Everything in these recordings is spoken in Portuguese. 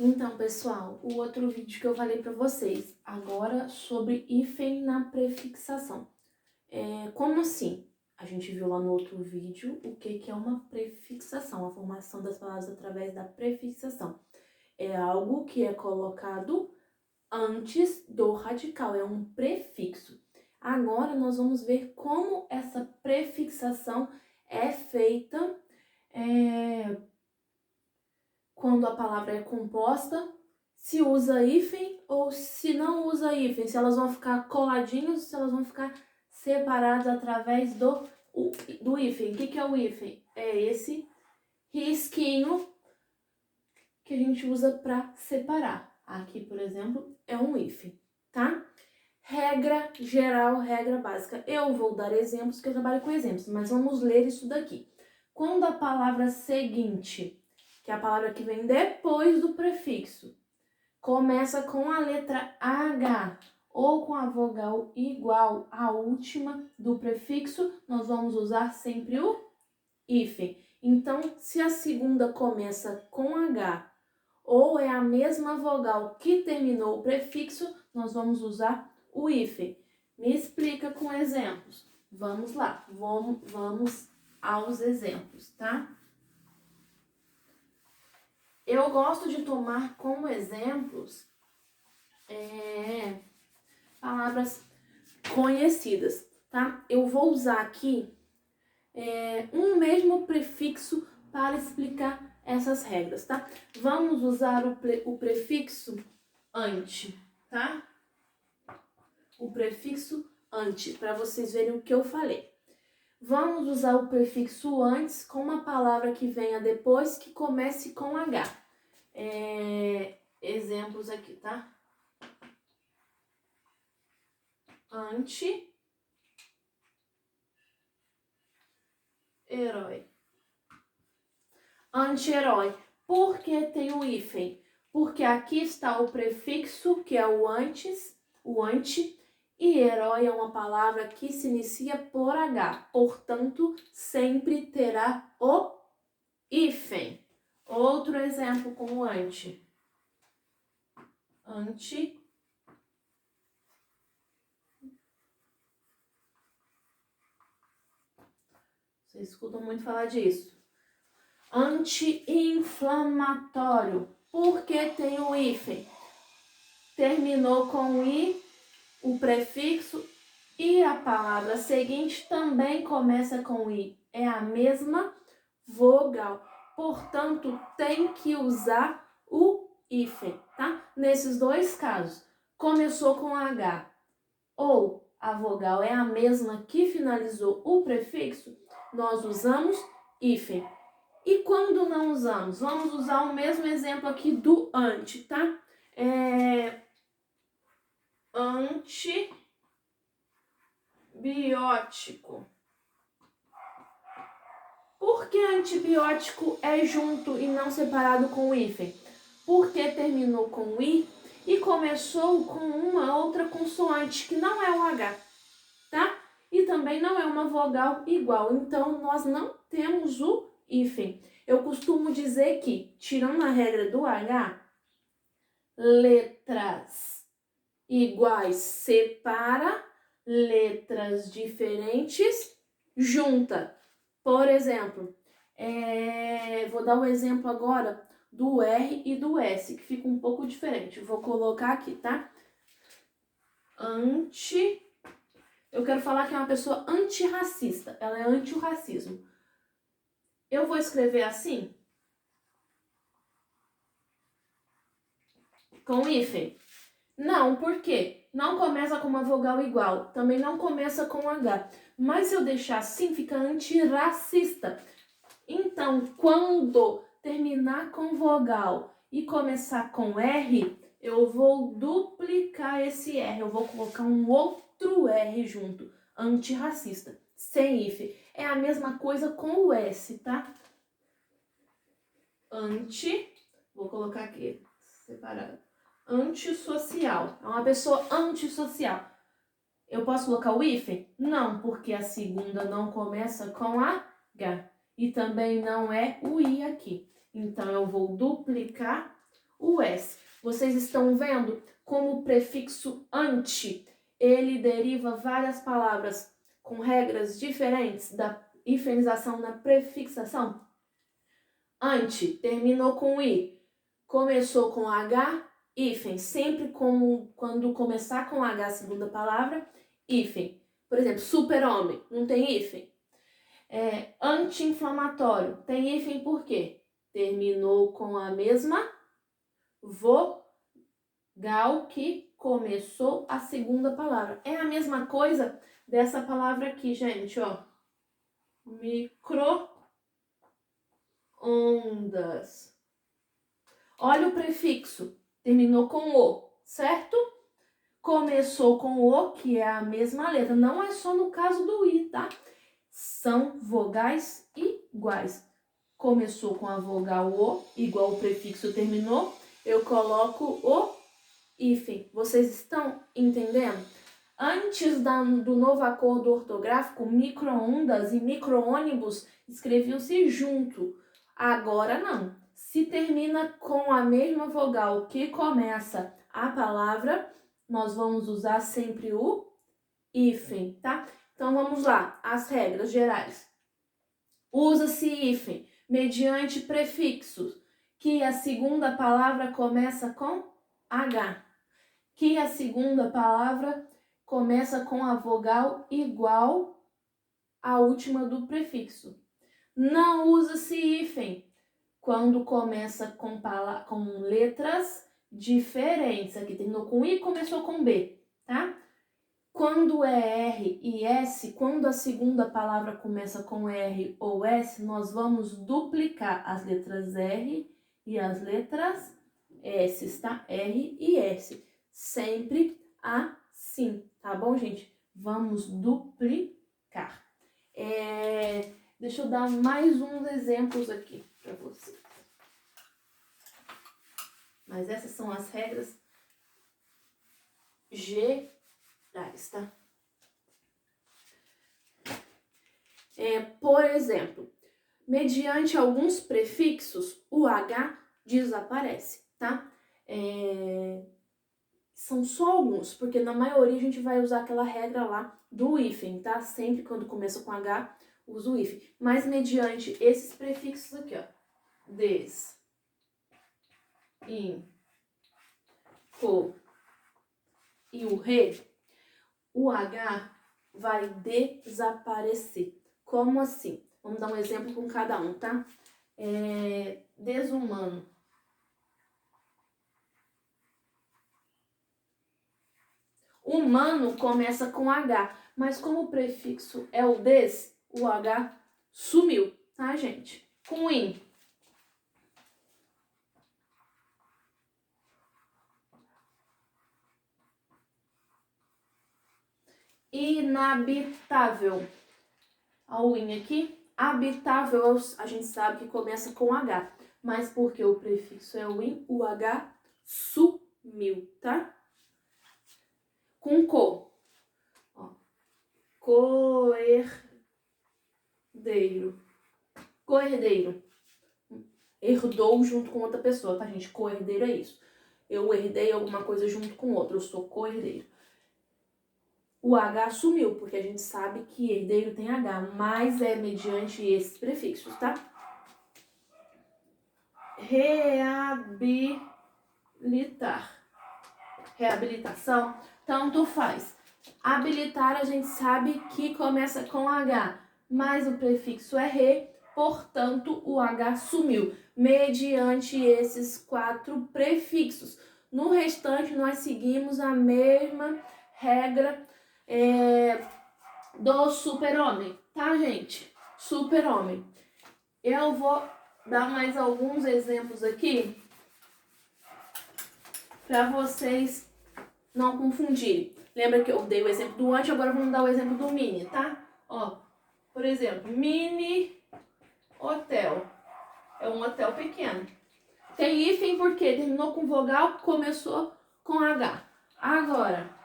Então, pessoal, o outro vídeo que eu falei para vocês, agora sobre hífen na prefixação. Como assim? A gente viu lá no outro vídeo o que é uma prefixação, a formação das palavras através da prefixação. É algo que é colocado antes do radical, é um prefixo. Agora nós vamos ver como essa prefixação é feita quando a palavra é composta, se usa hífen ou se não usa hífen, se elas vão ficar coladinhas, se elas vão ficar separadas através do hífen. O que é o hífen? É esse risquinho que a gente usa para separar. Aqui, por exemplo, é um hífen, tá? Regra geral, regra básica. Eu vou dar exemplos, que eu trabalho com exemplos, mas vamos ler isso daqui. Quando a palavra seguinte, que é a palavra que vem depois do prefixo, começa com a letra H ou com a vogal igual à última do prefixo, nós vamos usar sempre o hífen. Então, se a segunda começa com H ou é a mesma vogal que terminou o prefixo, nós vamos usar o hífen. Me explica com exemplos. Vamos lá, vamos aos exemplos, tá? Eu gosto de tomar como exemplos palavras conhecidas, tá? Eu vou usar aqui um mesmo prefixo para explicar essas regras, tá? Vamos usar o prefixo ante, tá? O prefixo ante, para vocês verem o que eu falei. Vamos usar o prefixo antes com uma palavra que venha depois que comece com H. Exemplos aqui, tá? Anti-herói. Anti-herói. Por que tem o hífen? Porque aqui está o prefixo, que é o antes, o ante, e herói é uma palavra que se inicia por H. Portanto, sempre terá o hífen. Outro exemplo com o ante. Ante. Vocês escutam muito falar disso. Anti-inflamatório. Por que tem o hífen? Terminou com I, o prefixo, e a palavra seguinte também começa com I. É a mesma vogal. Portanto, tem que usar o hífen, tá? Nesses dois casos, começou com H ou a vogal é a mesma que finalizou o prefixo, nós usamos hífen. E quando não usamos? Vamos usar o mesmo exemplo aqui do ante, tá? Antibiótico. Por que antibiótico é junto e não separado com o hífen? Porque terminou com I e começou com uma outra consoante, que não é o H, tá? E também não é uma vogal igual, então nós não temos o hífen. Eu costumo dizer que, tirando a regra do H, letras iguais separa, letras diferentes junta. Por exemplo, vou dar um exemplo agora do R e do S, que fica um pouco diferente. Vou colocar aqui, tá? Eu quero falar que é uma pessoa antirracista. Ela é anti o racismo. Eu vou escrever assim? Com hífen? Não, por quê? Não começa com uma vogal igual. Também não começa com H. Mas se eu deixar assim, fica antirracista. Então, quando terminar com vogal e começar com R, eu vou duplicar esse R. Eu vou colocar um outro R junto. Antirracista. Sem hífen. É a mesma coisa com o S, tá? Vou colocar aqui, separado. Antissocial. É uma pessoa antissocial. Eu posso colocar o hífen? Não, porque a segunda não começa com H. E também não é o I aqui. Então, eu vou duplicar o S. Vocês estão vendo como o prefixo ante, ele deriva várias palavras com regras diferentes da hifenização na prefixação? Ante, terminou com I, começou com H, hífen. Sempre quando começar com H a segunda palavra, hífen. Por exemplo, super-homem, não tem hífen. Anti-inflamatório, tem hífen por quê? Terminou com a mesma vogal que começou a segunda palavra. É a mesma coisa dessa palavra aqui, gente, ó. Micro-ondas. Olha o prefixo, terminou com O, certo? Começou com O, que é a mesma letra. Não é só no caso do I, tá? São vogais iguais. Começou com a vogal O, igual o prefixo terminou, eu coloco o hífen. Vocês estão entendendo? Antes do novo acordo ortográfico, micro-ondas e micro-ônibus escreviam-se junto. Agora não. Se termina com a mesma vogal que começa a palavra, nós vamos usar sempre o hífen, tá? Então vamos lá, as regras gerais. Usa-se hífen mediante prefixos que a segunda palavra começa com H, que a segunda palavra começa com a vogal igual à última do prefixo. Não usa-se hífen quando começa com letras diferentes. Aqui terminou com I e começou com B, tá? Quando é R e S, quando a segunda palavra começa com R ou S, nós vamos duplicar as letras R e as letras S, tá? R e S. Sempre assim, tá bom, gente? Vamos duplicar. Deixa eu dar mais uns exemplos aqui para vocês. Mas essas são as regras gerais, tá? Por exemplo, mediante alguns prefixos, o H desaparece, tá? São só alguns, porque na maioria a gente vai usar aquela regra lá do hífen, tá? Sempre quando começa com H, usa o hífen. Mas mediante esses prefixos aqui, ó. Des, in, co e o re, o H vai desaparecer. Como assim? Vamos dar um exemplo com cada um, tá? Desumano. Humano começa com H, mas como o prefixo é o des, o H sumiu, tá, gente? Com in. Inabitável. Olha o in aqui. Habitável, a gente sabe que começa com H, mas porque o prefixo é o in, o H sumiu, tá? Com co. Ó. Coerdeiro. Coerdeiro. Herdou junto com outra pessoa, tá, gente? Coerdeiro é isso. Eu herdei alguma coisa junto com outra, eu sou coerdeiro. O H sumiu, porque a gente sabe que herdeiro tem H, mas é mediante esses prefixos, tá? Reabilitar. Reabilitação, tanto faz. Habilitar a gente sabe que começa com H, mas o prefixo é re, portanto o H sumiu, mediante esses 4 prefixos. No restante nós seguimos a mesma regra do super-homem, tá, gente? Super-homem. Eu vou dar mais alguns exemplos aqui para vocês não confundirem. Lembra que eu dei o exemplo do ante, agora vamos dar o exemplo do mini, tá? Ó, por exemplo, mini hotel. É um hotel pequeno. Tem hífen porque terminou com vogal, começou com H. Agora,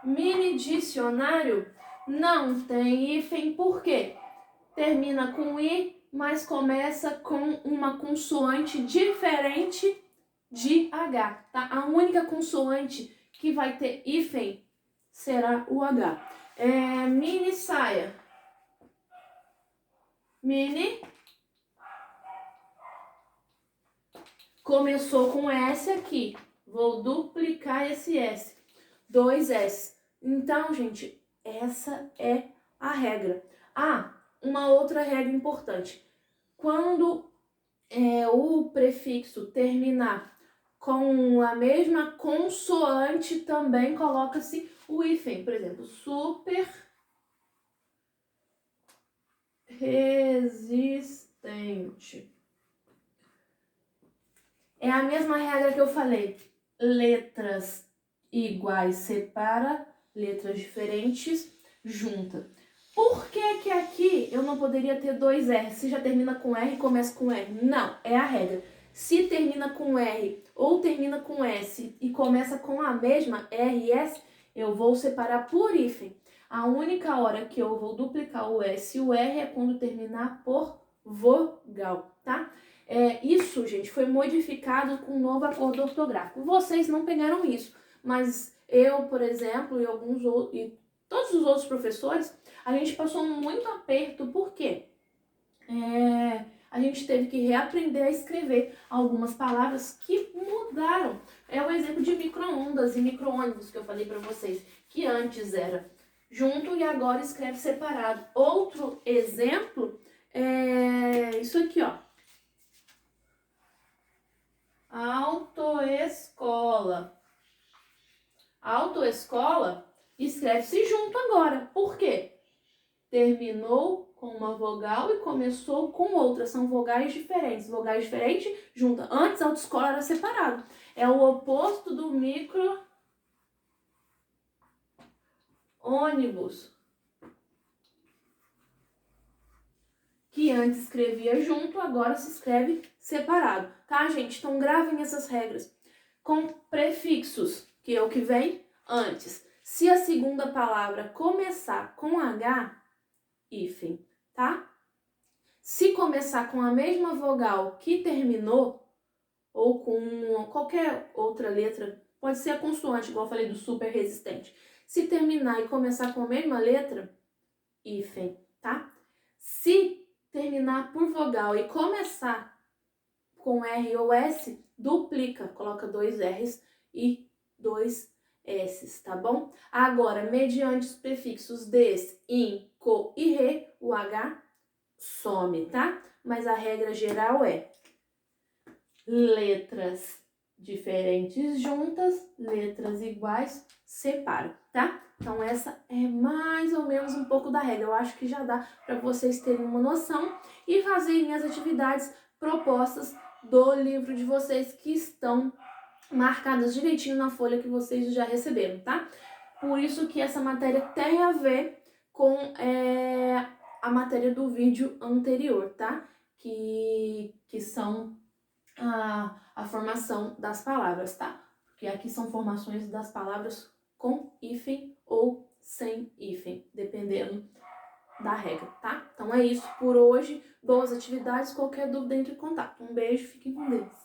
mini dicionário não tem hífen por quê? termina com I, mas começa com uma consoante diferente de H, tá? A única consoante que vai ter hífen será o H. Mini saia. Mini. Começou com S aqui. Vou duplicar esse S. 2 S. Então, gente, essa é a regra. Uma outra regra importante. Quando o prefixo terminar com a mesma consoante, também coloca-se o hífen. Por exemplo, super resistente. É a mesma regra que eu falei. Letras iguais separa, letras diferentes junta. Por que aqui eu não poderia ter 2 R? Se já termina com R e começa com R. Não, é a regra. Se termina com R ou termina com S e começa com a mesma R e S, eu vou separar por hífen. A única hora que eu vou duplicar o S e o R é quando terminar por vogal, tá? Isso, gente, foi modificado com um novo acordo ortográfico. Vocês não pegaram isso, mas eu, por exemplo, e todos os outros professores, a gente passou muito aperto, porque a gente teve que reaprender a escrever algumas palavras que mudaram. É o exemplo de micro-ondas e micro-ônibus que eu falei para vocês, que antes era junto e agora escreve separado. Outro exemplo é isso aqui, ó. Autoescola. Autoescola escreve-se junto agora. Por quê? Terminou com uma vogal e começou com outra. São vogais diferentes. Vogais diferentes junta. Antes, a autoescola era separado. É o oposto do micro-ônibus, que antes escrevia junto, agora se escreve separado. Tá, gente? Então, gravem essas regras. Com prefixos, que é o que vem antes. Se a segunda palavra começar com H, hífen, tá? Se começar com a mesma vogal que terminou, ou com qualquer outra letra, pode ser a consoante, igual eu falei do super resistente. Se terminar e começar com a mesma letra, hífen, tá? Se terminar por vogal e começar com R ou S, duplica, coloca 2 R's e 2 S's, tá bom? Agora, mediante os prefixos des, in, co e re, o H some, tá? Mas a regra geral é letras diferentes juntas, letras iguais separam, tá? Então essa é mais ou menos um pouco da regra. Eu acho que já dá para vocês terem uma noção e fazerem as atividades propostas do livro de vocês, que estão marcadas direitinho na folha que vocês já receberam, tá? Por isso que essa matéria tem a ver com a matéria do vídeo anterior, tá? Que são a formação das palavras, tá? Porque aqui são formações das palavras com hífen ou sem hífen, dependendo da regra, tá? Então é isso por hoje. Boas atividades. Qualquer dúvida, entre em contato. Um beijo, fiquem com Deus.